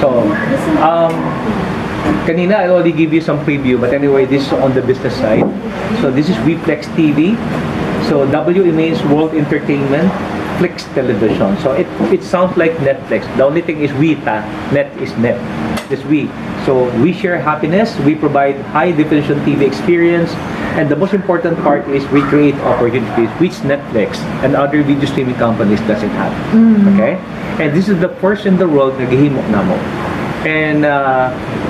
So, kanina I already give you some preview, but anyway, this is on the business side. So this is WeFlex TV. So W means World Entertainment, Flex Television. So it sounds like Netflix. The only thing is net is net. It's we. So we share happiness, we provide high definition TV experience, and the most important part is we create opportunities which Netflix and other video streaming companies doesn't have. Okay? And this is the first in the world na gihimo namo. And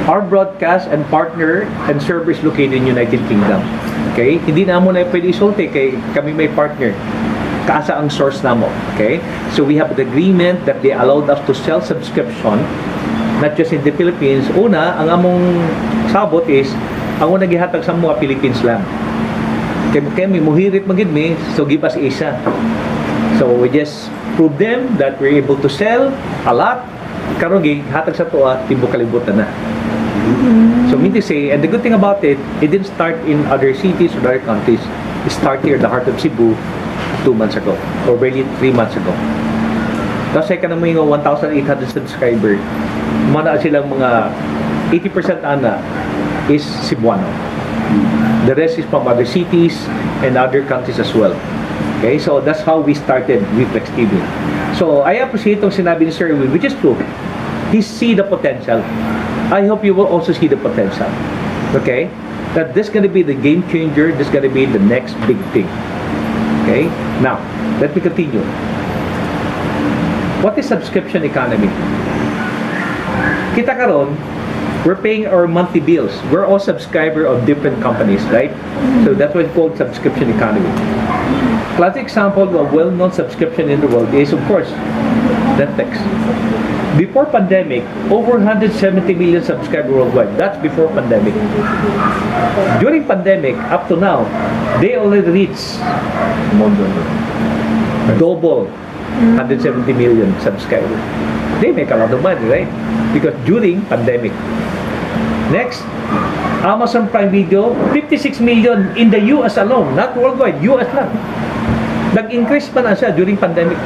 our broadcast and partner and server is located in United Kingdom. Okay? Hindi na mo na pwede isulti kay kami may partner. Kaasa ang source namo. Okay? So we have the agreement that they allowed us to sell subscription not just in the Philippines. Una, ang among sabot is ang unang gihatag sa mga Philippines lang. Kaya may muhirit magid mi, so give us Asia. So we just prove them that we're able to sell a lot. Karon gihatag sa tuwa tibuok kalibutan na. So mean to say, and the good thing about it didn't start in other cities or other countries. It started here in the heart of Cebu 2 months ago, or barely 3 months ago. Tapos ay ka na mga 1,800 subscriber. Mana silang mga 80% ana is Cebuano. The rest is from other cities and other countries as well. Okay, so that's how we started WeFlex TV. So I appreciate itong sinabi ni Sir Will, which is true. He see the potential. I hope you will also see the potential. Okay, that this is going to be the game changer. This is going to be the next big thing. Okay, now let me continue. What is subscription economy? Kita karon, we're paying our monthly bills. We're all subscriber of different companies, right? So that's what it's called subscription economy. Classic example of a well-known subscription in the world is, of course, Netflix. Before pandemic, over 170 million subscribers worldwide. That's before pandemic. During pandemic, up to now, they already reached double 170 million subscribers. They make a lot of money, right? Because during pandemic. Next, Amazon Prime Video, 56 million in the US alone, not worldwide, US lang. Nag-increase pa na siya during pandemic.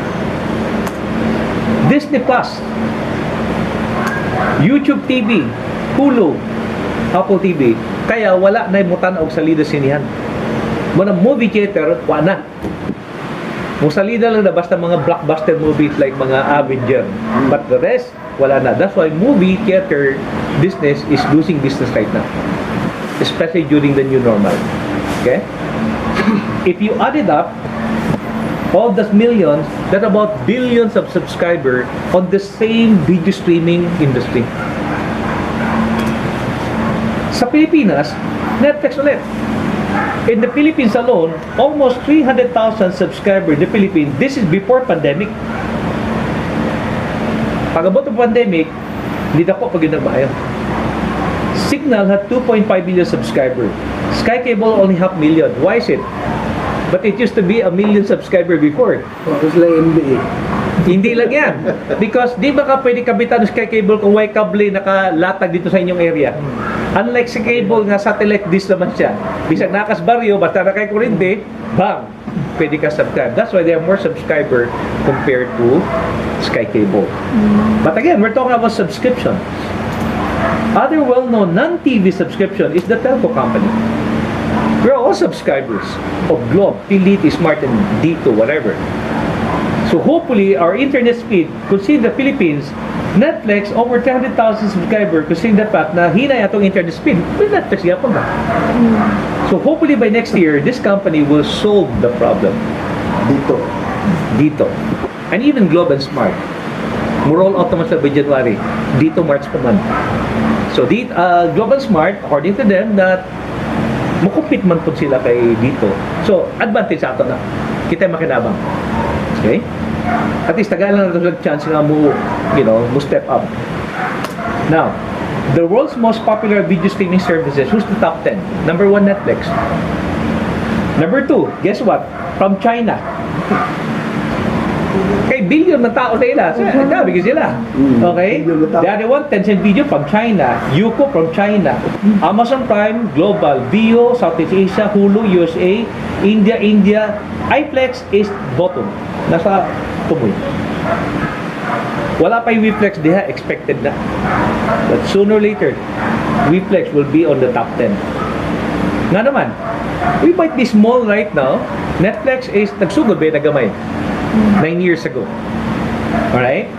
Disney Plus, YouTube TV, Hulu, Apple TV, kaya wala na yung mutanaw sa lido sinihan. Mga movie theater, wala na. Musalida lang na basta mga blockbuster movies like mga Avenger. But the rest, wala na. That's why movie theater business is losing business right now. Especially during the new normal. Okay? If you add it up, all those millions, that's about billions of subscribers on the same video streaming industry. Sa Pilipinas, Netflix ulit. In the Philippines alone, almost 300,000 subscribers in the Philippines. This is before pandemic. Pag-abot ng pandemic, hindi na po pag ginagbayan. Signal had 2.5 million subscribers. Sky Cable only 500,000. Why is it? But it used to be 1 million subscribers before. Tapos lang NBA. Hindi lang yan. Because di ba ka pwede kabitan ng Sky Cable kung may kable nakalatag dito sa inyong area? Unlike sa cable nga satellite dish naman siya. Bisag nakas baryo, basta na kay kurente, bang! Pwede ka subscribe. That's why there are more subscribers compared to Sky Cable. But again, we're talking about subscription. Other well-known non-TV subscription is the telco company. We're all subscribers of Globe, Phility, Smart, and Dito, whatever. So hopefully, our internet speed, considering the Philippines, Netflix, over 300,000 subscribers, considering the fact na hinay atong internet speed, may Netflix yapon ba? So hopefully by next year, this company will solve the problem. Dito. And even Globe and Smart. Murol automatic by January. Dito, March pa man. So Globe and Smart, according to them, that mukupit man po sila kay Dito. So, advantage sa ato na. Kita makinabang. Okay? At least tagalan na ito chance nga mo, mo step up. Now, the world's most popular video streaming services, who's the top 10? Number 1, Netflix. Number 2, guess what? From China. Kay billion na tao nila. Sabi sila. Okay? The other one, Tencent Video from China. Youku from China. Amazon Prime, Global. Vio, Southeast Asia. Hulu, USA. India. iFlex is bottom. Nasa tumoy. Wala pa yung Weplex diha, expected na. But sooner or later, Weplex will be on the top 10. Nga naman, we might be small right now. Netflix is nagsugod ba nagamay 9 years ago. Alright?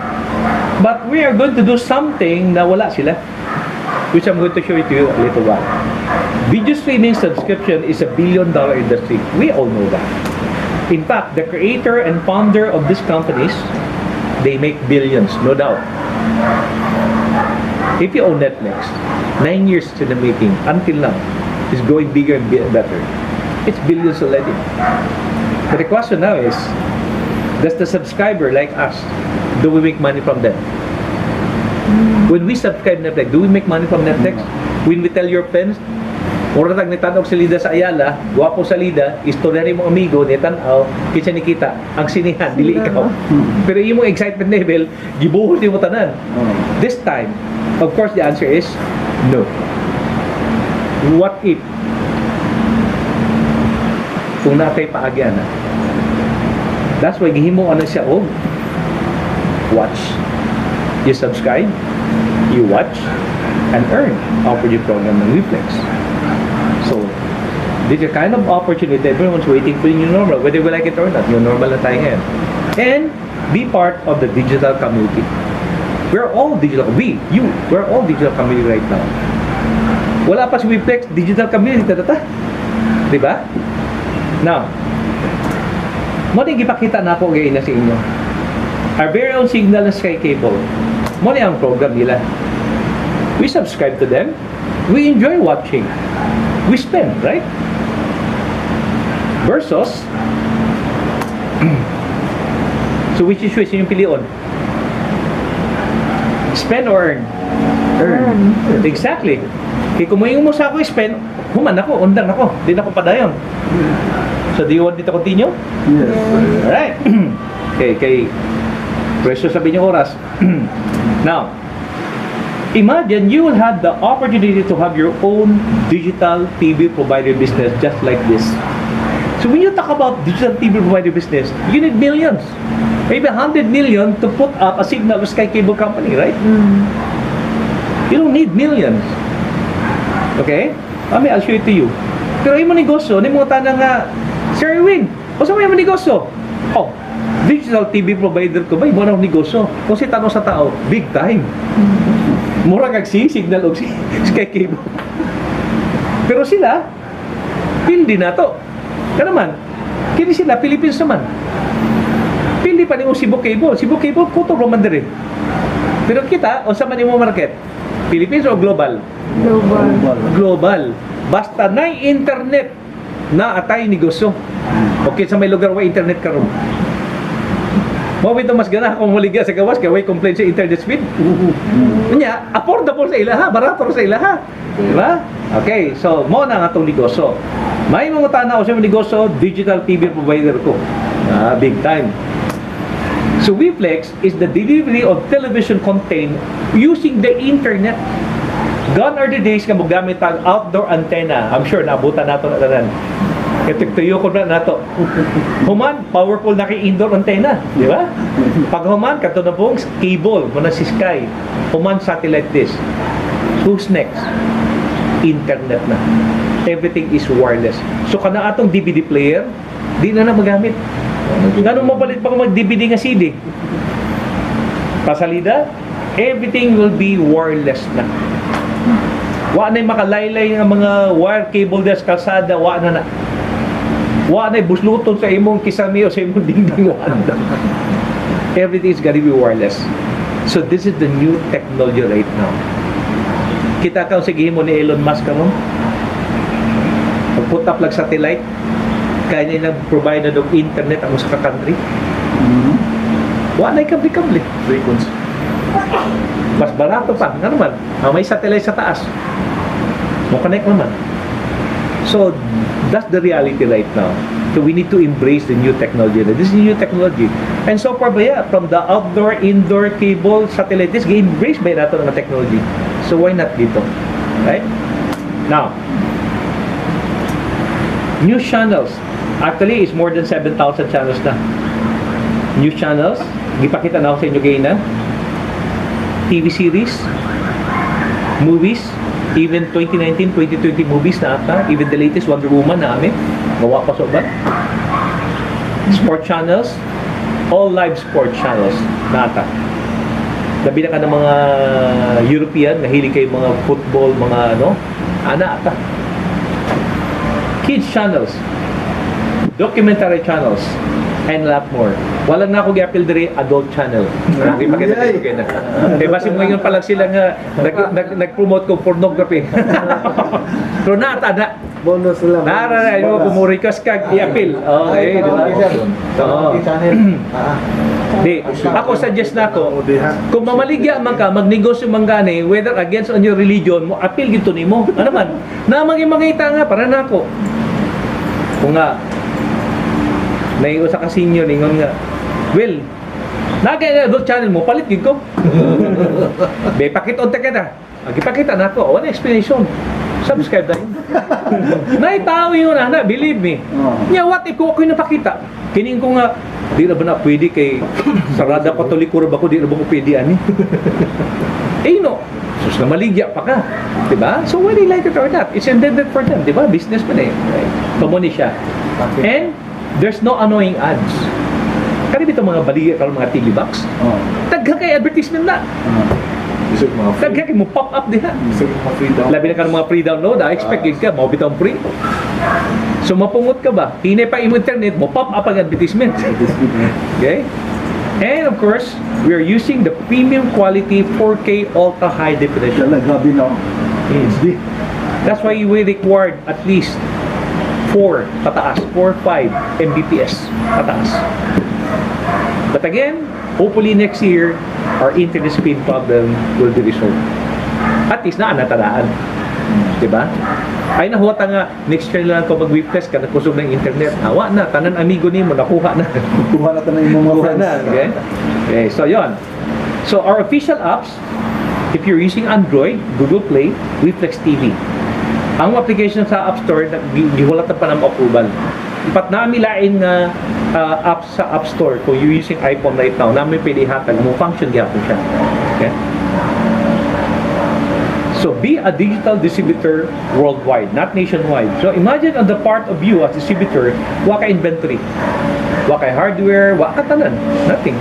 But we are going to do something na wala sila, which I'm going to show it to you a little while. Video streaming subscription is a billion-dollar industry. We all know that. In fact, the creator and founder of these companies, they make billions, no doubt. If you own Netflix, 9 years in the making, until now, it's growing bigger and better. It's billions already. But the question now is, does the subscriber like us, do we make money from them? When we subscribe Netflix, do we make money from Netflix? When we tell your friends, mura tag nitanog si Lida sa Ayala, guwapo sa Lida, istorya ni mong amigo, nitanaw, kitsa ni kita, ang sinihan, dili ikaw. Pero yung mong excitement level, gibuhol di mo tanan. This time, of course, the answer is no. What if? Kung natay paagyan na. That's why gihimo ano siya, oh, watch. You subscribe, you watch, and earn offer your program ng Weplex. So, this is a kind of opportunity everyone's waiting for new normal, whether we like it or not. New normal na tayo ngayon. And be part of the digital community. We're all digital. We're all digital community right now. Wala pa si Weplex, digital community, tata. Diba? Now, mo na ipakita na ako ngayon na sa inyo. Our very own signal na Sky Cable. Mo na ang program nila. We subscribe to them. We enjoy watching. We spend, right? Versus, so which is yung pilion? Spend or earn? Earn. Exactly. Kaya kung mo sa ako spend, human ako, undang ako. Hindi na ako padayon. So do you want me to continue? Yes. Alright. Okay, precious sabi niyo oras. Now, imagine you will have the opportunity to have your own digital TV provider business just like this. So when you talk about digital TV provider business, you need millions. Maybe 100 million to put up a signal with Sky Cable Company, right? You don't need millions. Okay? I'll show it to you. Pero yung negosyo, ni mga tanang nga, Sir Erwin, o sa may negosyo? Oh, digital TV provider ko ba? Yung mga negosyo. Kung si tanong sa tao, big time. Mura kag signal o Sky Cable. Pero sila, hindi na to. Kaya naman, kini sila, Philippines naman. Pili pa ni mo Cebu Cable. Cebu Cable, kuto roman din rin. Pero kita, o sa man mo market? Philippines o global? Global. Basta na internet na atay negosyo. Okay, sa may lugar wa internet karon. Mawid mas gana kung muliga sa gawas kay way complain sa internet speed. Nya, affordable sa ilaha, barato sa ilaha. Diba? Okay, so mo na nga itong negosyo. May mga tanaw sa negosyo, digital TV provider ko. Big time. So Weplex is the delivery of television content using the internet. Gone are the days nga mogamit ang outdoor antenna. I'm sure naabutan nato na tanan. Tuyo ko na nato. Human, powerful na kay indoor antenna, di ba? Pag human, kato na pong cable, muna si Sky. Human, satellite dish. Who's next? Internet na. Everything is wireless. So, kana atong DVD player, di na magamit. Ganun mapalit pa kung mag-DVD nga CD? Pasalida, everything will be wireless na. Wa na makalaylay ng mga wire cable des kalsada, wa na. Wa na busluton sa imong kisami o sa imong dingding wa na. Everything is gonna be wireless. So this is the new technology right now. Kita ka sige mo ni Elon Musk karon. Pag-put up lang satellite, kaya niya nag-provide na ng internet ang sa country. Wa na kabli-kabli. Frequency. Mas barato pa. Nga naman, may satellite sa taas. Mo-connect naman. So, that's the reality right now. So, we need to embrace the new technology. This is new technology. And so far ba from the outdoor, indoor, cable, satellite, this embraced by nato ng technology. So, why not dito? Right? Now, news channels. Actually, it's more than 7,000 channels na. News channels. Gipakita na ako sa inyo ngayon na. TV series, movies, even 2019, 2020 movies na ata, even the latest Wonder Woman na amin, gawa pa so ba? Sport channels, all live sport channels na ata. Labi na ka ng mga European, nahilig kayo mga football, mga ano, ana ata. Kids channels, documentary channels, and a lot more. Walang na ako gi-appeal dire adult channel. Ipakita ko kayo na. Eh, basi mo ngayon pa lang sila nga nag-promote ko pornography. Pero nata na. Bonus lang. Nara, yung pumurikas kag i-appeal. Okay, di ba? Oo. Di, ako suggest na ako, kung mamaligya man ka, magnegosyo man gani, whether against on your religion, mo appeal gito nimo. Ano man? Na magimangita nga para nako. Kung nga naigo sa ka-senior, ingon nga, well, nagay adult channel mo, palit gid ko. Be, pakita ka na. Magipakita na ako. Wala explanation. Subscribe na yun. Naitao yun, na, believe me. Yeah, what if ko ako'y napakita? Kining ko nga, di na ba na pwede kay sarada katoliko ba ko, di na ba ko pwede ani? Eh, no. Sus na maligya pa ka. Diba? So, whether you like it or not, it's intended for them. Diba? Business pa na eh. Tumuni siya. And, there's no annoying ads. Kani bitaw mga baligya karon mga TV box. Tagha kay advertisement na. Isip mga free. Tagha kay mo pop up diha. Isip mga free down. Labi na ka ng mga free download, expect ka mo bitaw free. So mapungot ka ba? Hinay pa imo internet mo pop up ang advertisement. Okay? And of course, we are using the premium quality 4K ultra high definition. Grabe na. HD. That's why we required at least 4 pataas, 4-5 Mbps pataas. But again, hopefully next year, our internet speed problem will be resolved. At least na natadaan. Diba? Ay nahuwata nga, next year lang ko mag-webcast ka, nagkusog ng internet. Hawa na, tanan amigo ni mo, nakuha na. Kuha na tayo yung mga friends. Na, okay? Okay, so yon. So our official apps, if you're using Android, Google Play, Reflex TV. Ang application sa App Store, gihulat na pa ng approval. Ipat namin lain nga apps sa App Store, kung you're using iPhone right now, namin pwede hatag mo, function gyapon siya. Okay? So, be a digital distributor worldwide, not nationwide. So, imagine on the part of you as distributor, waka inventory, waka hardware, waka tanan, nothing.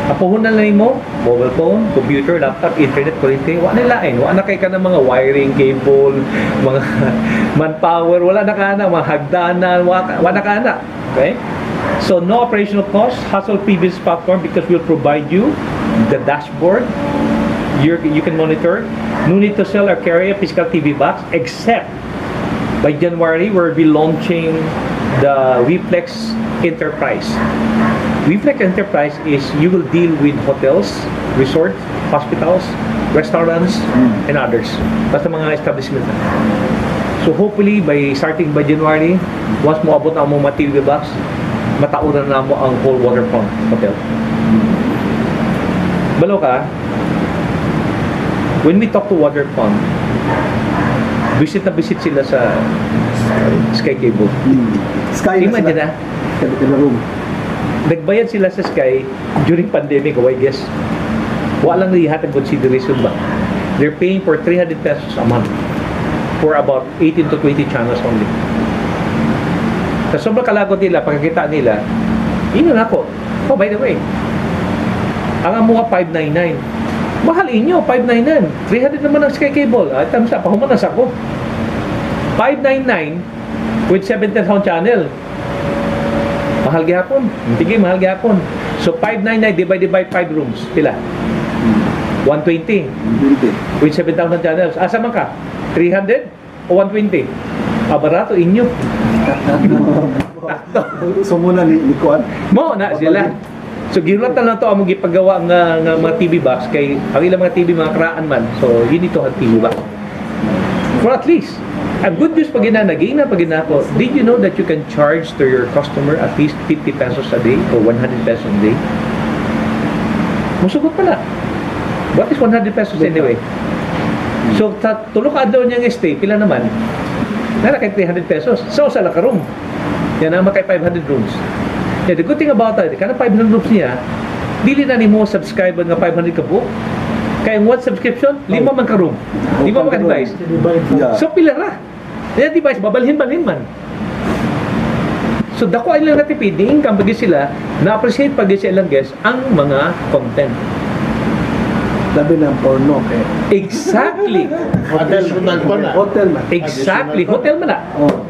Apuhunan lang mo, mobile phone, computer, laptop, internet, kuryente, wala nilain. Wala na kay ka ng mga wiring, cable, mga manpower, wala na ka na, mga hagdanan, wala na ka na. Okay? So, no operational cost, hassle previous platform because we'll provide you the dashboard. You can monitor. No need to sell or carry a physical TV box except by January we'll be launching the Reflex Enterprise. Reflex Enterprise is you will deal with hotels, resorts, hospitals, restaurants, and others. Basta mga establishment na. So hopefully starting by January, once mo abot na mo mga TV box, mataunan na mo ang whole waterfront hotel. Balo ka, when we talk to waterfront, visit sila sa Sky Cable. Sky na Imagine sila. na, Kada room. nagbayad sila sa Sky during pandemic, I guess. Walang lihat ang consideration ba? They're paying for 300 pesos a month for about 18 to 20 channels only. Sa sobrang kalagot nila, pagkakita nila, yun ako. Oh, by the way, ang amuha 599. Mahal inyo, 599. 300 naman ang Sky Cable. At tamsa, pahumanas ako. 599 with 17 sound channel. Mahal gihapon. Tingin, mahal gihapon. So, 599 divided by 5 rooms. Pila? 120. With 7,000 channels. Asa man ka? 300 o 120? Barato inyo. So muna ni Kuan. Mo na sila. So ginulat na to among gipagawa nga mga TV box kay ang ilang mga TV mga kraan man. So you need to have TV box. For at least ang good news pag ginanagay na pag ginako, did you know that you can charge to your customer at least 50 pesos a day or 100 pesos a day? Musugot pala. What is 100 pesos anyway? So sa tulo ka adlaw niyang stay, pila naman? Nara kay 300 pesos. So sa laka room. Yan ang makay 500 rooms. Yeah, the good thing about that, kana 500 rooms niya, dili na nimo subscribe nga 500 ka buok. Kaya one subscription, 5 man ka room. 5 man ka device. Yeah. So pila ra. Yung device, babalhin-balhin man. So dako ay lang natipid, di income pag sila, na-appreciate pag sila lang guest ang mga content. Labi ng porno. Exactly. Additional pa na. Hotel man. Exactly. Hotel man na. Oh.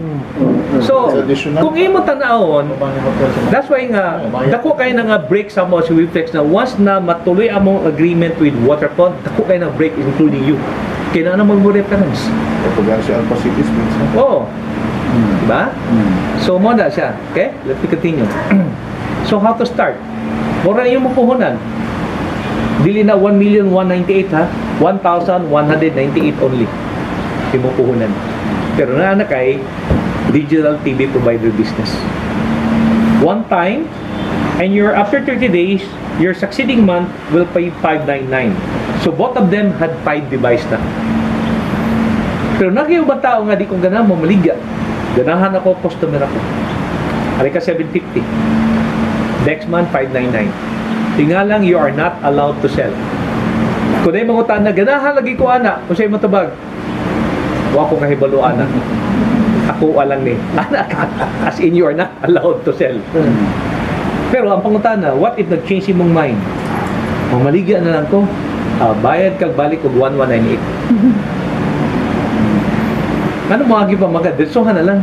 So, Additional. kung imo tanawon, that's why nga, dako kayo na nga break sa mo si Wiflex na once na matuloy among agreement with Waterfront, dako kayo na break including you. Kaya na mo reference. Kapag siya ang Pacific minsan. Oo. Diba? So, mo na siya. Okay? Let me continue. So, how to start? Mura na yung mapuhunan. Dili na 1,198,000 ha? 1,198 only. Yung mapuhunan. Pero na kay digital TV provider business. One time, and after 30 days, your succeeding month will pay 599. So both of them had 5 device na. Pero nakayo ba tao nga di kong ganahan mo maligya? Ganahan ako, customer ako. Alay ka 750. Next month, 599. Tinga lang, you are not allowed to sell. Kung na yung mga utaan na ganahan lagi ko ana, kung sa'yo matabag, wa ko kahibalo ana. Ako alang ni. Anak, as in you are not allowed to sell. Pero ang pangutana, what if nag-change imong mind? Mamaligya na lang ko, bayad kag balik og 1198. Ano mo agi pa magadirsohan na lang?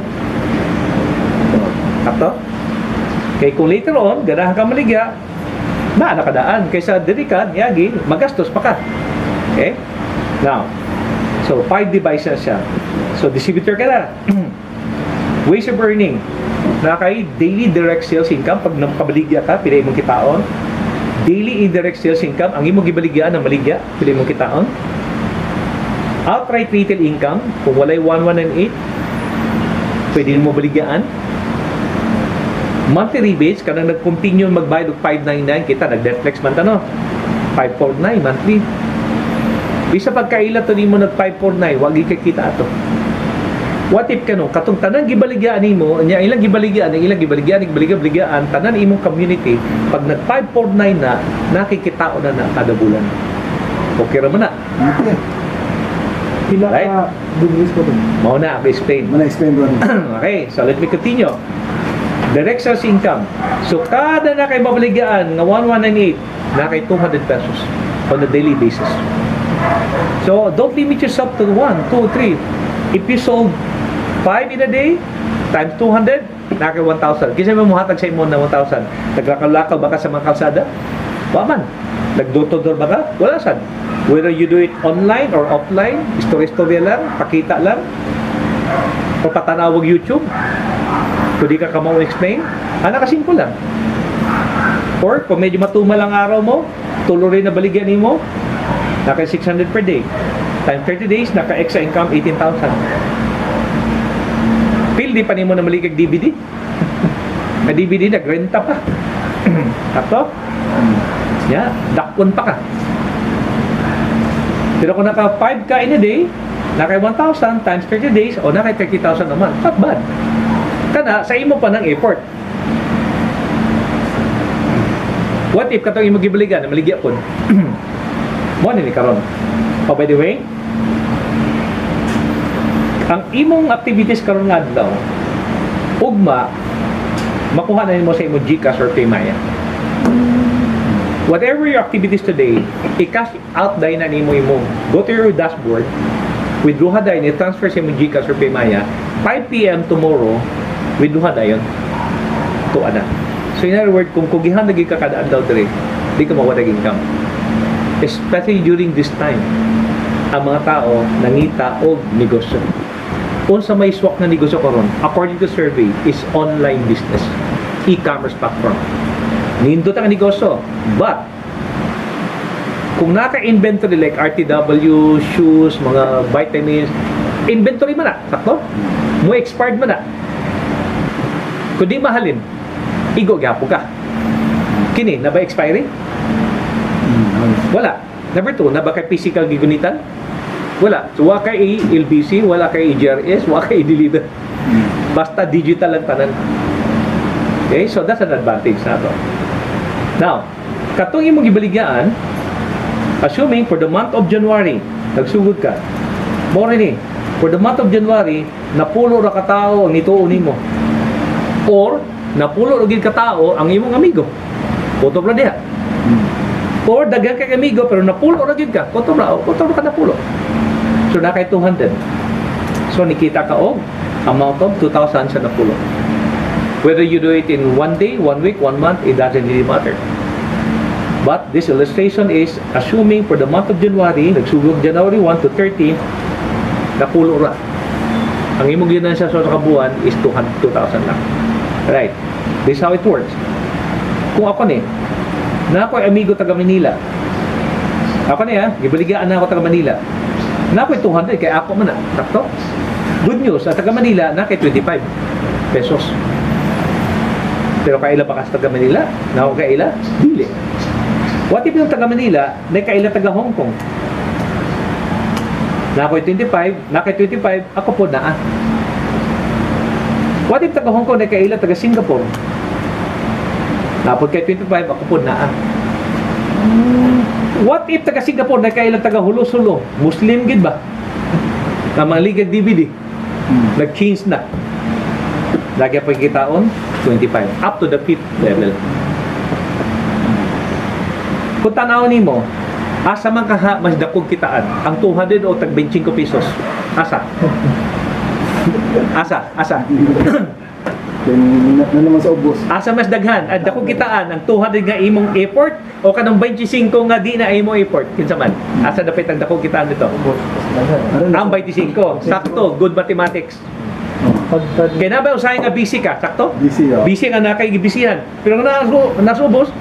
Kato? Kay kung later on, ganahan ka maligya, na nakadaan. Kaysa dirikan, yagi, magastos pa ka. Okay? Now, so 5 devices siya. So distributor ka na. Ways of earning. Nakay daily direct sales income pag napabaligya ka, pila imong kitaon. Daily indirect sales income, ang imong gibaligyan na maligya, pila imong kitaon. Outright retail income, kung walay 1198, pwede mo baligyaan. Monthly rebates, kanang nag-continue magbayad og 599, kita nag-Netflix man tano. 549 monthly. Bisa pagkaila to nimo nag 549, wag kita ato. What if kano katong tanan gibaligyaan nimo, nya ilang gibaligyaan, gibaligyan, tanan imong community pag nag 549 na nakikitao na kada bulan. Okay ra man na. Okay. Pila Right. ka business ko dun? Mao na ako explain. Mana-explain ron. Okay, so let me continue. Direct sales income. So, kada na kay babaligyan nga 1198, na kay 200 pesos on a daily basis. So, don't limit yourself to 1, 2, 3. If you sold 5 in a day, times 200, na kay 1,000. Kasi may muhatag sa imo na 1,000. Naglakalakal ba ka sa mga kalsada? Waman. Nag-door-to-door ba ka? Wala sad. Whether you do it online or offline, story-story lang, pakita lang, o patanawag YouTube, kung di ka kamao explain, nakasimple lang. Or kung medyo matuma lang araw mo, tuloy na baligyan mo, naka 600 per day. Time 30 days, naka extra income 18,000. Pil, di pa nimo na maligag DVD. Na DVD, nagrenta pa. Tapos, yeah, dakpon pa ka. Pero kung naka 5 ka in a day, naka 1,000 times 30 days, o naka 30,000 a month. Not bad. Kana, sa imo pa ng effort. What if katong imo gibaligan, maligya po? Mo ni karon. Oh, by the way, ang imong activities karon nga daw, ugma, makuha na nimo sa imo GCash or Paymaya. Whatever your activities today, i-cash out dahil na nimo imo. Go to your dashboard, withdraw dahil ni transfer sa imo GCash or Paymaya, 5 p.m. tomorrow, withdraw dayon to ana. So in other words, kung kugihan lagi ka kada adlaw dire, di ka mawala income. Especially during this time, ang mga tao nangita og negosyo. Unsa may swak na negosyo karon, according to survey, is online business, e-commerce platform. Nindot ang negosyo, but kung naka-inventory like RTW, shoes, mga vitamins, inventory man na, sakto? Mo expired man na. Kung di mahalin, igo gapo ka. Kini, na ba expiring? Wala. Number 2, na ba kay physical gigunitan? Wala. So, wala kay LBC, wala kay GRS, wala kay deliver. Basta digital lang tanan. Okay? So, that's an advantage na to. Now, katong imong gibaligyan, Assuming for the month of January, nagsugod ka. Mo rin for the month of January, napulo ra ka tao ang ituon mo. Or napulo ra gid ka tao ang imong amigo. Kutob ra diha. Or daghan kay amigo pero napulo ra gid ka. Kutob ra ka napulo. So na kay 200. So nikita ka og amount of 2,000 sa napulo. Whether you do it in 1 day, 1 week, 1 month, it doesn't really matter. But this illustration is assuming for the month of January, nagsugod January 1 to 13, napulo ra. Ang imong ginansya sa kabuuan is 2,000 lang. Right. This is how it works. Kung ako ni, na ako'y amigo taga Manila. Ako ni gibaligaan na ako taga Manila. Na ako'y 200 kay ako man na. Sakto? Good news, sa taga Manila, na kay 25 pesos. Pero kaila ba ka sa taga Manila? Na ako kaila? Dili. What if yung taga Manila, na kaila taga Hong Kong? Na ako'y 25, na kay 25, ako po na. What if taga Hong Kong, na kaila taga Singapore? Na po kay 25, ako po na. What if taga Singapore, na kaila taga Hulo-Sulo? Muslim gid ba? Na mga ligag DVD. Nag-change na. Lagi pa kitaon, 25. Up to the 5th level. Kung tanaw ni mo, asa man kaha mas dakog kitaan? Ang 200 o tag 25 pesos? Asa? Asa? Na naman sa ubos. Asa mas daghan? Ang dakog kitaan, ang 200 nga imong effort o kanang 25 nga di na imong effort? Kinsa man? Asa dapat ang dakog kitaan dito? Ang 25. Sakto, good mathematics. Kaya na ba usahay nga busy ka? Sakto? Busy, Busy nga na kay gibisihan. Pero nasubos,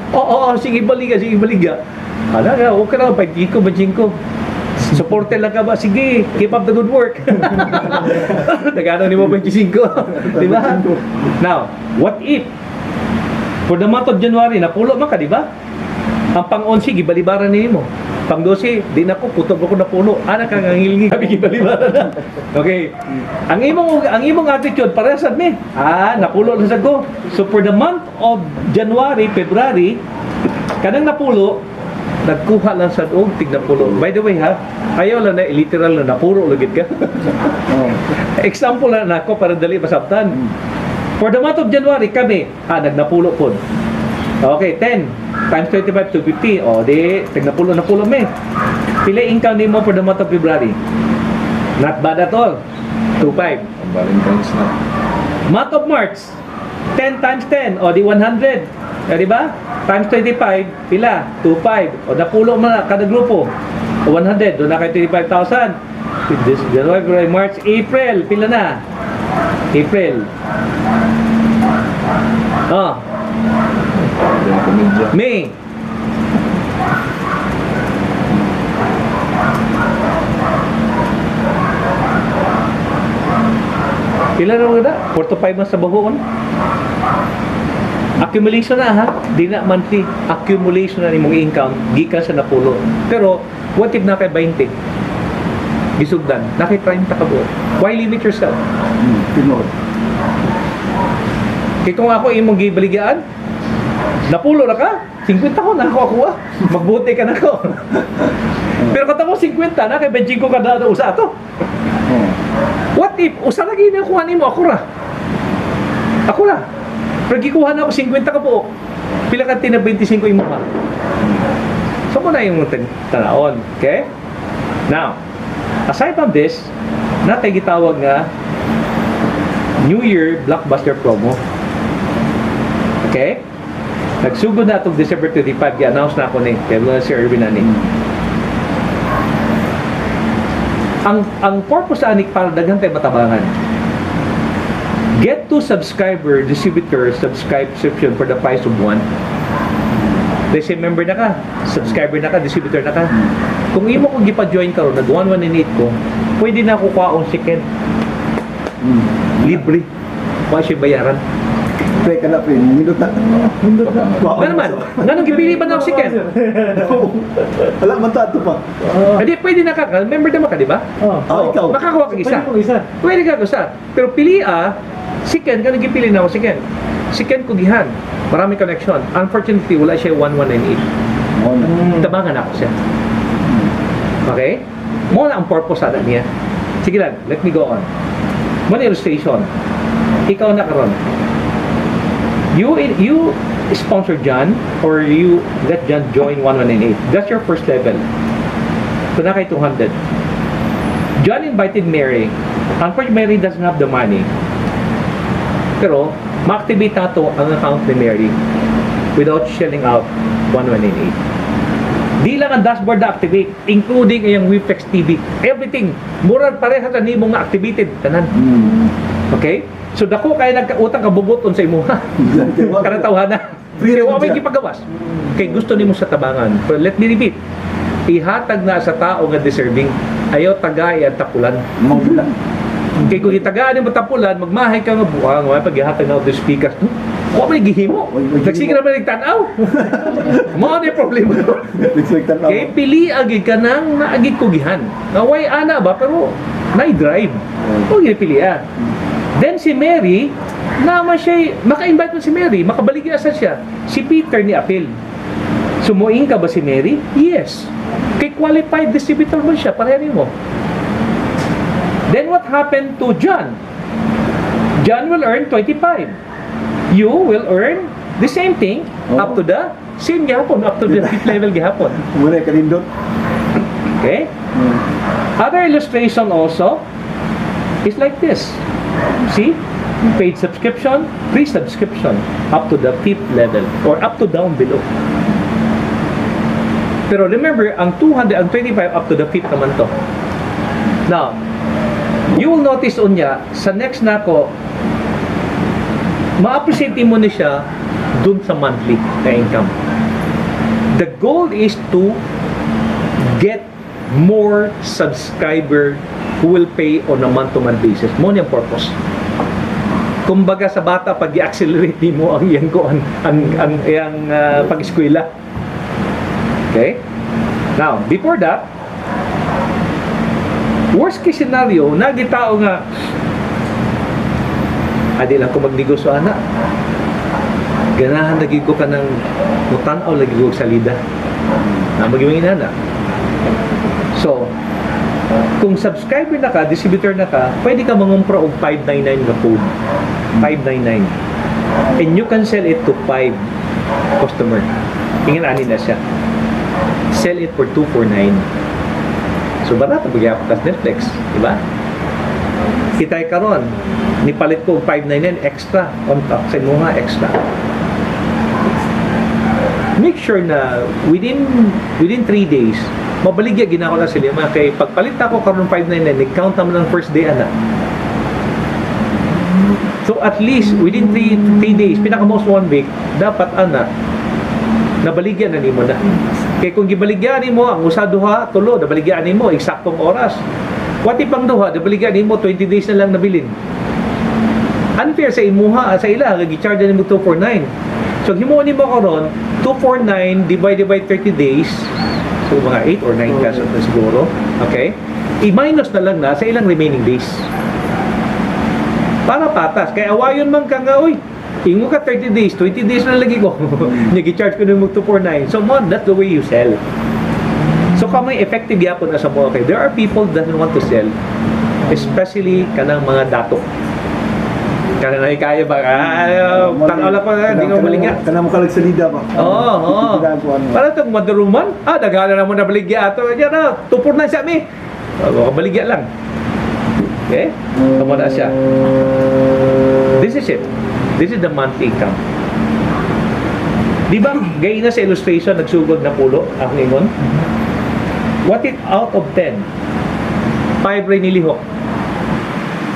sige baliga. Ala nga, okay na, 5 Supporter lang ka ba? Sige, keep up the good work. Nagano ni mo 25. Di ba? Now, what if for the month of January, napulo man ka, di ba? Ang pang-11, gibalibaran ni mo. Pang-12, di na ko, kutob ako na puno. Ana kang angilngi, kami gibalibaran na. Okay. Ang imong attitude, parehas me. Napulo na sa ko. So for the month of January, February, kanang napulo, nagkuha lang sa og tig napulo. By the way ayaw lang na literal na napuro lugid ka. Example na nako para dali masabtan. For the month of January kami, nagnapulo pod. Okay, 10 times 25 to 50. Di tig napulo me. Pila income nimo for the month of February? Not bad at all. 25. Ang Valentine's na. Month of March, 10 times 10, di 100. Di ba? Times 25, pila? 25. Napulo man na kada grupo. 100, doon na kayo 25,000. This January, February, March, April, pila na? April. Yung komedya. May. Pila na mga 4 to 5 months sa bahoon. Accumulation na di na monthly. Accumulation na ni mong income gikan sa napulo. Pero what if na kay 20? Gisugdan, na kay 30 ka buo. Why limit yourself? Pinod. Kaya kung ako imong gibaligaan, napulo na ka, 50 ko na ako magbuti ka na ko. Pero katamo 50 na kay 25 ka na usa ato. What if usa lagi na kuha nimo ako ra? Pero gikuha na ako 50 ka po. Pila ka tina 25 imo pa. So mo na yung tanaon, okay? Now, aside from this, natay gitawag nga New Year Blockbuster Promo. Okay? Nagsugod na itong December 25, i-announce na ako ni Teblo na si Erwin ani. Ang purpose ani para daghan tay matabangan. Get 2 subscriber distributor subscription for the price of 1. Let's say member na ka, subscriber na ka, distributor na ka. Kung imo kong gipa-join ka ron, nag-118 ko, pwede na ako kuhaon second. Libre. Wala siya bayaran. Pre ka na, pre. Nindot na. Ano naman? Ganun gipili ba na ako second? Wala man tato pa. Hindi, pwede na ka. Member naman ka, di ba? Ikaw. Makakuha ka isa. Pwede ka isa. Pero pili second, ganun gipili na ako second. Second ko gihan. Marami connection. Unfortunately, wala siya 1198. Tabangan ako siya. Okay? Mo na ang purpose sana niya. Sige lang, let me go on. Mo na illustration. Ikaw na karon. You sponsor John or you let John join 1198. That's your first level. So na kay 200. John invited Mary. Unfortunately, Mary doesn't have the money. Pero, ma-activate nato ang account ni Mary without shelling out 1198. Di lang ang dashboard na activate, including yung Wiflex TV. Everything. Murag pareha sa nimo nga activated. Tanan. Okay? So, dako kaya nagkautang kabubuton sa imuha. Kanatawahan na. Kaya wala may gipagawas. Kaya gusto nimo sa tabangan. But let me repeat. Ihatag na sa tao nga deserving. Ayaw tagay at tapulan. Mawala. Kaya kung itagaan mo tapulan, magmahay ka nga buwang. May paghihatag na the speakers. Huwag may gihimo. Nagsige naman nagtanaw. Mo ano yung problema. Expectan Kaya pili agad ka nang naagig kugihan. Naway ana ba, pero na-drive. Huwag yung pilihan. Then si Mary, naman siya, maka-invite mo si Mary, makabaligya siya. Si Peter ni Apil. Sumuing ka ba si Mary? Yes. Kay qualified distributor mo siya, parehan mo. Then what happened to John? John will earn 25. You will earn the same thing up to the same gihapon, up to the fifth level gihapon. Muna kalindot. Okay? Other illustration also is like this. See? Paid subscription, free subscription up to the fifth level or up to down below. Pero remember, ang 200, ang 25 up to the fifth naman to. Now, you will notice unya, sa next na ko, ma-appreciate mo na siya dun sa monthly na income. The goal is to get more subscriber who will pay on a month-to-month basis. Mo niyang purpose. Kumbaga sa bata, pag i-accelerate mo ang iyang pag-eskwela. Okay? Now, before that, worst case scenario, nagitao nga, adi lang ko magnegosyo ana. Ganahan lagi ko ka ng mutanaw lagi ko sa salida. Na magiging ana. So, kung subscriber na ka, distributor na ka, pwede ka mangumpra og 599 na code. 599. And you can sell it to 5 customer. Tingnan ani na siya. Sell it for 249. So, barato magyapon tas Netflix, di ba? Kitay karon, nipalit ko 599 extra on top sa mga extra. Make sure na within 3 days, mabaligya ginako na sila mga kay pagpalit ako karon 599, nag-count naman ng first day ana. So at least within 3 days, pinaka-most 1 week, dapat ana nabaligyan na nimo na. Kay kung gibaligyan nimo ang usa duha, tulo, nabaligyan nimo eksaktong oras. What if ang duha, nabaligyan nimo 20 days na lang nabilin. Unfair sa imuha, sa ila, gi-charge nimo 249. So himuon nimo karon 249 divided by 30 days. So mga 8 or 9 pesos na siguro. Okay? I-minus na lang na sa ilang remaining days. Para patas. Kaya awayon man ka nga, uy, ingo ka 30 days, 20 days na lagi ko. Nag-charge ko nimo 249. So mo, that's the way you sell. So kamay effective yapon na sa mo. Okay, there are people that don't want to sell, especially kanang mga dato. Kanang kaya ba? Tanaw lang pa, hindi ko maligya. Kanang mo kalagsalida ba? Oo. Para itong madaruman, dagana na mo na baligya ato. Yan na, tupor na siya mi. Baligya lang. Okay? Tama na siya. This is it. This is the monthly income. Di ba, gaya na sa illustration, nagsugod na pulo, ang ingon. What if out of 10, 5 rin nilihok?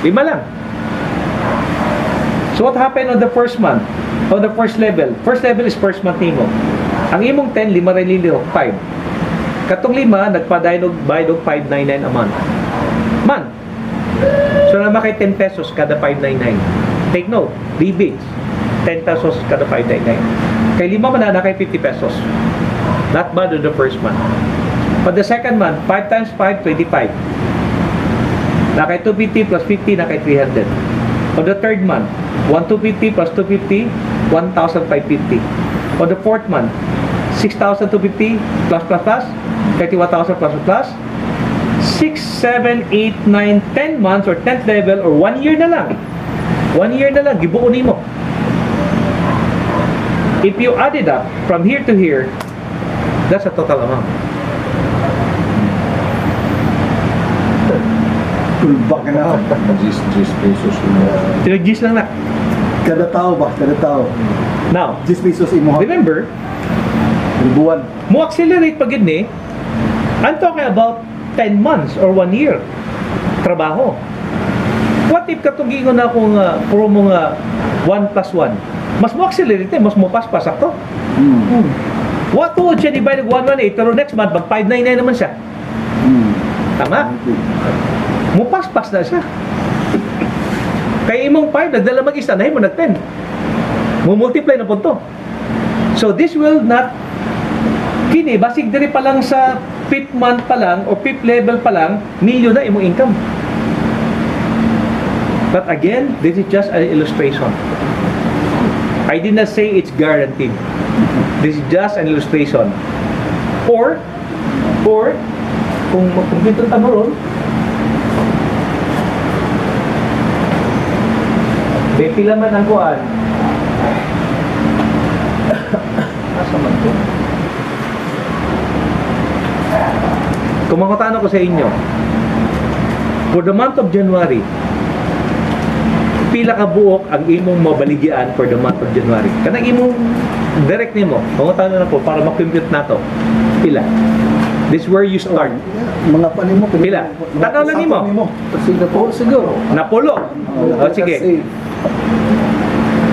5 lang. So what happened on the first month? On the first level? First level is first month nimo. Ang imong 10, 5 rin nilihok, 5. Katong 5, nagpa-bayad og 599 a month. Month. So naman kay 10 pesos kada 599. Take note, rebates. 10 pesos kada 599. Kay 5 man na kay 50 pesos. Not bad on the first month. But the second month, 5 times 5, 25. Na kay 250 plus 50, na kay 300. On the third month, 1,250 plus 250, 1,550. On the fourth month, 6,250 plus plus plus, 31,000 plus plus plus, 6, 7, 8, 9, 10 months or 10th level or 1 year na lang. 1 year na lang, gibuo nimo. If you add it up from here to here, that's a total amount. Tulbak ka na. 10 pesos yung Tinag-gis lang na. Kada tao ba? Kada tao. Now, 10 pesos imo. remember, Ribuan. mo accelerate pag ni, I'm talking about 10 months or 1 year trabaho. What if katugingon na akong puro mga 1 plus 1? Mas mo accelerate, mas mo paspas ako. What to siya divide ng 118 pero next month mag 599 naman siya. Tama? Mo paspas na siya. Kaya imong 5 nagdala mag-isa na mo nag 10. Mo multiply na punto. So this will not kini basig diri pa lang sa 5th month pa lang o 5th level pa lang milyon na imong income. But again, this is just an illustration. I did not say it's guaranteed. This is just an illustration. Or kung magkumpito ta mo ron, may pila man ang kuan. Asa man to? Kung makutano ko sa inyo, for the month of January, pila ka buok ang imong mabaligyan for the month of January. Kanang imong direct nimo, makutano na po para ma-compute nato. Pila? This is where you start. Mga panimo. Pila? Tanaw lang nimo. Sige po, siguro. Napulo. O sige.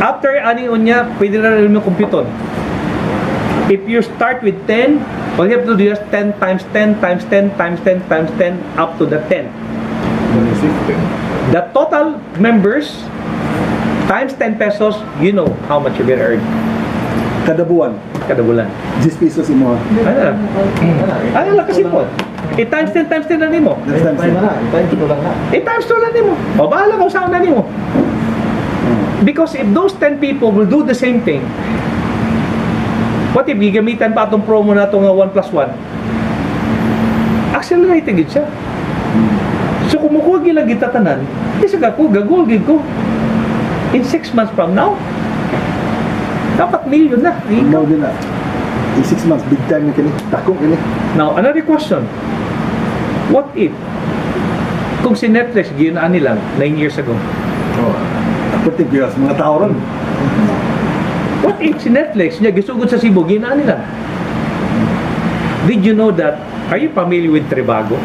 After ani unya, pwede na rin mo computon. If you start with 10, all you have to do is 10 times 10 times 10 times 10 times 10 up to the 10. The total members times 10 pesos, you know how much you're gonna earn Kada buwan. kada bulan. 10 pesos imo. Ano lang kasi po. Times 10 times 10 na nimo. Times 10. Times 2 lang nimo. O bahala kung saan na nimo. Because if those 10 people will do the same thing, what if gigamitan pa itong promo na itong 1 plus 1? Accelerating it siya. So kung mukuha gila gitatanan, isa ka ko, gagol gid ko. In 6 months from now, dapat milyon na. Ikaw din na. In 6 months, big time na kini. Takong kini. Now, another question. What if, kung si Netflix, ginaan nilang 9 years ago, Pati bigas mga tao ron. what if si Netflix niya gisugod sa Cebu, ginaan nila? Did you know that, are you familiar with Trivago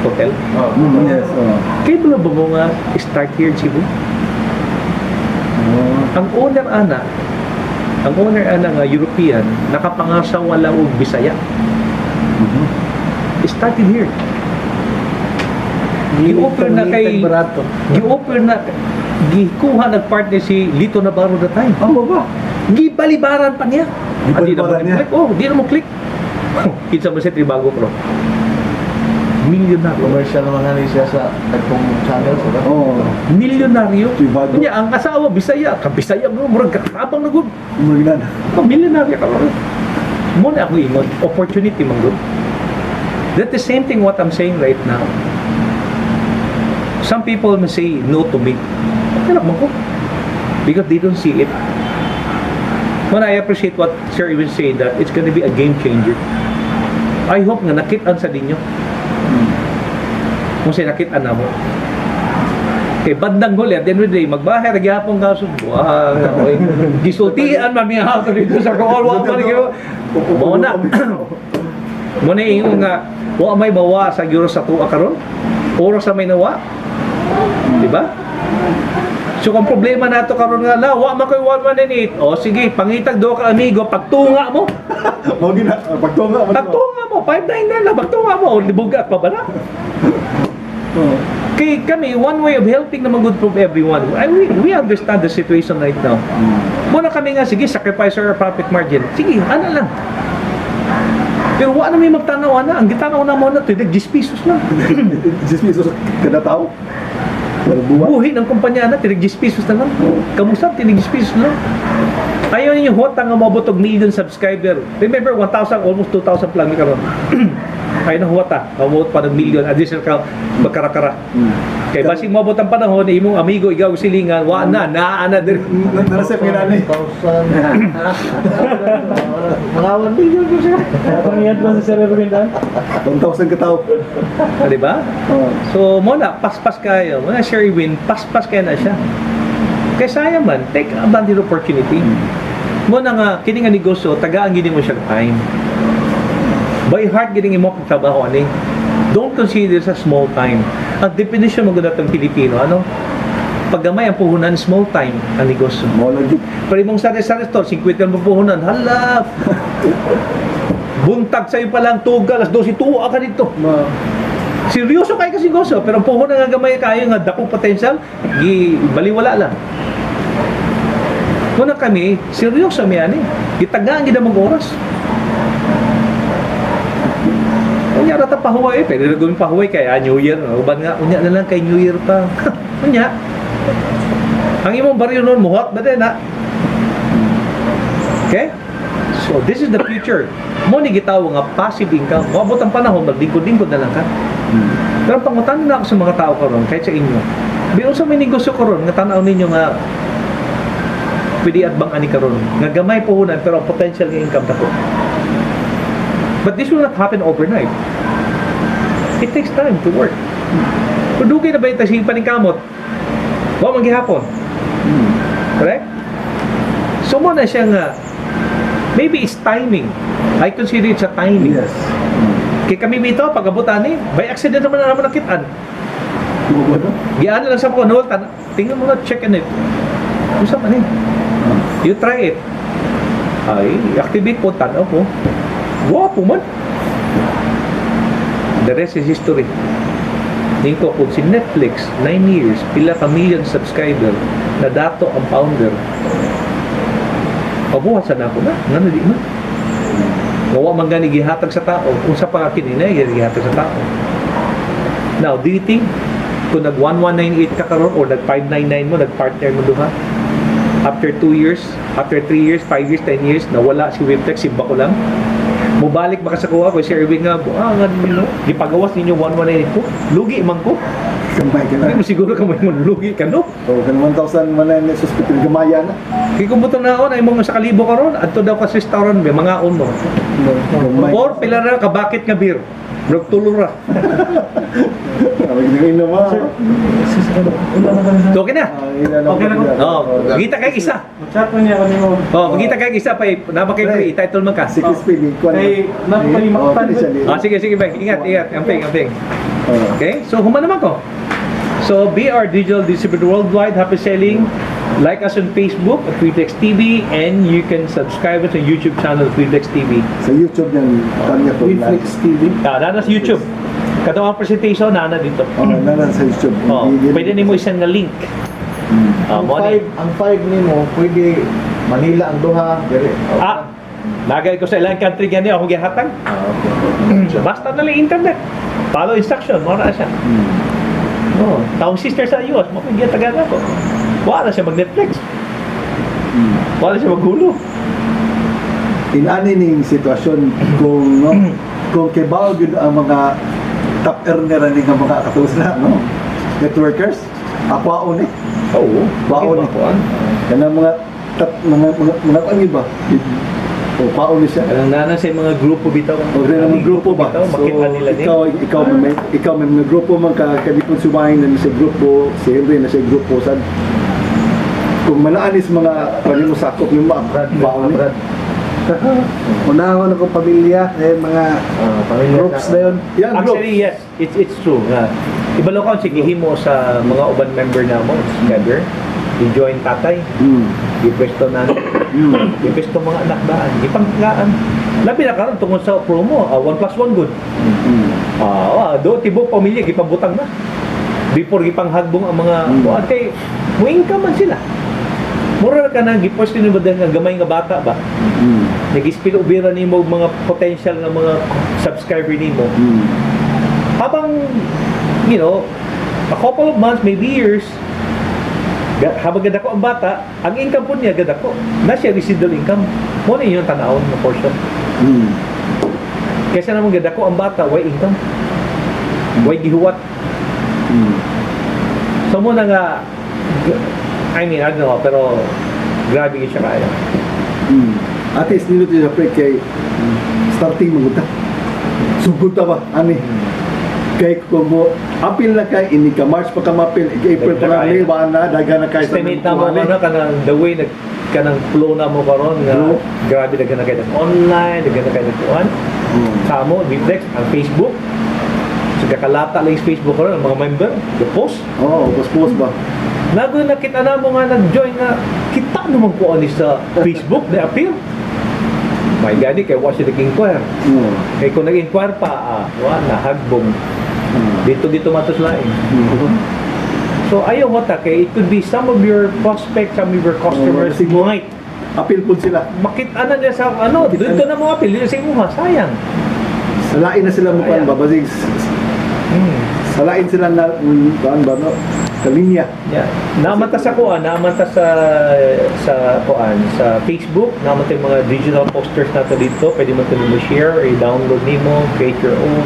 Hotel? Yes. Kayo ba mo nga start here in Cebu? Ang owner ana nga European, nakapangasaw wala og Bisaya. Started here. Gi-offer na kay gi-offer na gikuha nagpartner si Lito Navarro that time. Ba? Gibalibaran pa niya. Gibalibaran niya? Click. Oh, di na mo click. Kinsa man si Trivago Pro. Milyonaryo. Commercial naman nga siya sa nagtong channel. Oo. Milyonaryo. Trivago. Kanya ang asawa Bisaya, ka Bisaya mo murag katabang na gud. Umaginan. Oh, milyonaryo ka ron. Mo na ako ingon, opportunity man gud. That's the same thing what I'm saying right now. Some people may say no to me. Okay lang ko. Because they don't see it. When I appreciate what Sir even saying that it's gonna be a game changer. I hope nga nakit-an sa dinyo. Kung siya nakit-an na mo. Kay bandang huli, at the end of the day, magbahay, nagyapong kaso, wah, gisultian, mamiyaw ko dito sa kawal, mo na. Mo na yung nga, wa may bawa sa gyuro sa tuwa karon, oras sa may nawa. Diba? So kung problema nato karon nga la, wa man koy 118. O sige, pangitag do ka amigo, pagtunga mo. Mo gina. Pagtunga mo. Pagtunga mo, 599 na pagtunga mo, libugat pa ba na? Kay kami, one way of helping naman good from everyone. We understand the situation right now. Muna kami nga, sige, sacrifice our profit margin. Sige, ano lang. Pero wala na may magtanaw na. Ang gitanaw na mo na ito, 10 pesos lang. 10 pesos kada tao. Buhi ng kumpanya na, 10 pesos na lang. Kamusta, 10 pesos lang. Ayaw ninyo hot ang mabot og million subscriber. Remember, 1,000, almost 2,000 lang ni karon. Ay na huwata, mamuot pa ng million, additional ka, magkarakara. Kay basig mabot ang panahon, imong amigo, igaw silingan, wa na, naana din. Narasep nga na 1,000. Mga 1 million ko siya. Pangyayad ba sa Sir Erwin 1,000 katao. Di ba? So, muna, paspas kayo. Muna, Sherry Win, paspas kayo na siya. Kaya sayang man, take advantage of opportunity. Muna nga, kini nga negosyo, tagaan gini mo siya time. By heart, gini mo kung trabaho, ani. Don't consider this a small time. Ang definition mo ganda ng Pilipino, ano? Paggamay ang puhunan, small time ang negosyo. Mo lagi. Pero imong sa restaurant, 50 ang puhunan, hala! Buntag sa'yo palang tuga, alas 12, tuwa ka dito. Seryoso kayo kasi negosyo, pero ang puhunan nga gamay kayo nga dakong potential, baliwala lang. Muna kami, seryoso mi ani. Gitagaan gid ang oras. Unya rata pahuway, pwede na gawin pahuway kay New Year. Uban nga, unya na lang kay New Year pa. Unya. Ang imong baryo noon, muhot ba din ha? Okay? So, this is the future. Mo ni gitaw nga passive income. Mabot ang panahon, maglingkod-lingkod na lang ka. Pero pangutan na ako sa mga tao karon, kahit sa inyo. Biyon sa may negosyo karon, nga tanaw ninyo nga pwede at bang ani karon nga gamay puhunan pero ang potential nga income dako. But this will not happen overnight. It takes time to work. Pudugay na ba yung tasing paningkamot? Wa man gihapon. Correct? So mo na siya nga maybe it's timing. I consider it sa timing. Yes. Kay kami bito pag-abutan ni by accident naman nakitaan. Giyaan na lang sa ko no, tingnan mo na check in it. Usa man eh. You try it. Ay, activate po, tanaw po. Wapo man. The rest is history. Ningko po, si Netflix, 9 years, pila ka million subscriber, na dato ang founder. Pabuhasan na ako na, nga na di man. Gawa man gani gihatag sa tao, kung sa pangakinina, gihatag sa tao. Now, do you think, kung nag-1198 ka karon or nag-599 mo, nag-partner mo duha, after 2 years, after 3 years, 5 years, 10 years, nawala si Webtex, simba ko lang. Mubalik baka sa kuha ko, si Erwin nga, nga no? Gipagawas ninyo 1198 ko. Lugi man ko. Kamay ka Hindi na. mo siguro ka mo lugi ka, no? O, kan 1,000 man na suspect gamaya na. Kaya kung buto na ako, na imong sa kalibo karon, adto daw ka sa restaurant, may mga on mo. Gamay. Or pila ra ka bakit nga beer. Nagtulong ra. Ino mo. So, okay na. Okay na ko. Oh, magita kay isa. Chat mo niya kami mo. Oh, magita kay isa pa, naba kay free, title man ka. Si Crispy, kuan. Kay napalimaktan Ah, sige, sige, bye. Ingat, ingat. Amping, amping. Oh. Okay? So, human naman ko. So, be our digital distributor worldwide. Happy selling. Like us on Facebook at Freeflex TV, and you can subscribe us on YouTube channel Freeflex TV. Sa YouTube yan, kanya po. Netflix TV. Nana sa YouTube. Kato ang presentation, nana dito. Oh, nanan sa YouTube. Oh, pwede nimo isend nga link. Ang Mo ni. 5 nimo pwede Manila ang duha, dire. Lagay ko sa ilang country gani ako gihatag. Okay. Basta na lang internet. Follow instruction, mo na siya. Oh, taong sister sa US, mo kung giyatagan ako. Wala siya mag-Netflix. Wala siya mag-Hulu. Inani ning sitwasyon kung no, kung kibaw gyud ang mga top earner ni nga mga katulad na no networkers akwaon eh Oo. baon Bakit ba? kana mga mga ano ba o paon siya Ang nana sa mga grupo bitaw. o rin ang grupo ba Bitaw, makita nila din. ikaw may mga grupo man ka kadipon sumahin na sa grupo si Henry na sa grupo sad kung manaanis mga kanimo sakop nimo baon Brad. Unahon akong pamilya mga Pamilya groups sa- na yun yan groups Actually, yes. It's true. Ibalo ka, sige himo sa mga uban member na mo together. I-join tatay. I-pwesto na. I-pwesto mga anak daan. Ipangkagaan. Labi na karon tungkol sa promo. 1+1 good. Do tibok pamilya gipabutang na. Before gipanghagbong ang mga buwan kay mo income man sila. Mura ka na gipwesto ni ba nga gamay nga bata ba? Nag-spill ubira nimo mga potential nga mga subscriber nimo. Habang you know, a couple of months, maybe years, habang ganda ko ang bata, ang income po niya ganda ko. Na siya residual income. Muna yung tanawon na portion. Kaysa naman ganda ko ang bata, why income? Why gihuwat? So muna nga, I mean, I don't know, pero grabe siya kaya. At least nilo siya pre kay starting maguta. Sugod ta ba ani? Kay ko mo apil na kay ini ka March pa ka mapil, April pa lang May ba na daga na kay Estimate na mo ano, kanang the way na kanang flow na mo karon nga Flow. grabe na kayo ng online, na kayo ng kuan. Kamo, Biflex, ang Facebook. So kakalata lang yung Facebook karon ang mga member, the post. Oo, post ba? Nago nakita na mo nga nag-join nga kita naman ko ani sa Facebook na appeal. My gani kay wa siya nag-inquire. Oo. Kay kung nag-inquire pa, wala hagbong. Dito matos lain. So ayaw mo ta kay it could be some of your prospects, some of your customers Siguro. might Apil po sila. makita na niya sa ano, dito na mo appeal sa imo sayang. Salain na sila mukan Ayan. ba basig salain sila na baan ba no? Kalinya. Yeah. Naamanta sa kuan, naamanta sa kuan, sa Facebook, naamanta yung mga digital posters nato dito, pwede mo ito share, i-download nimo, create your own.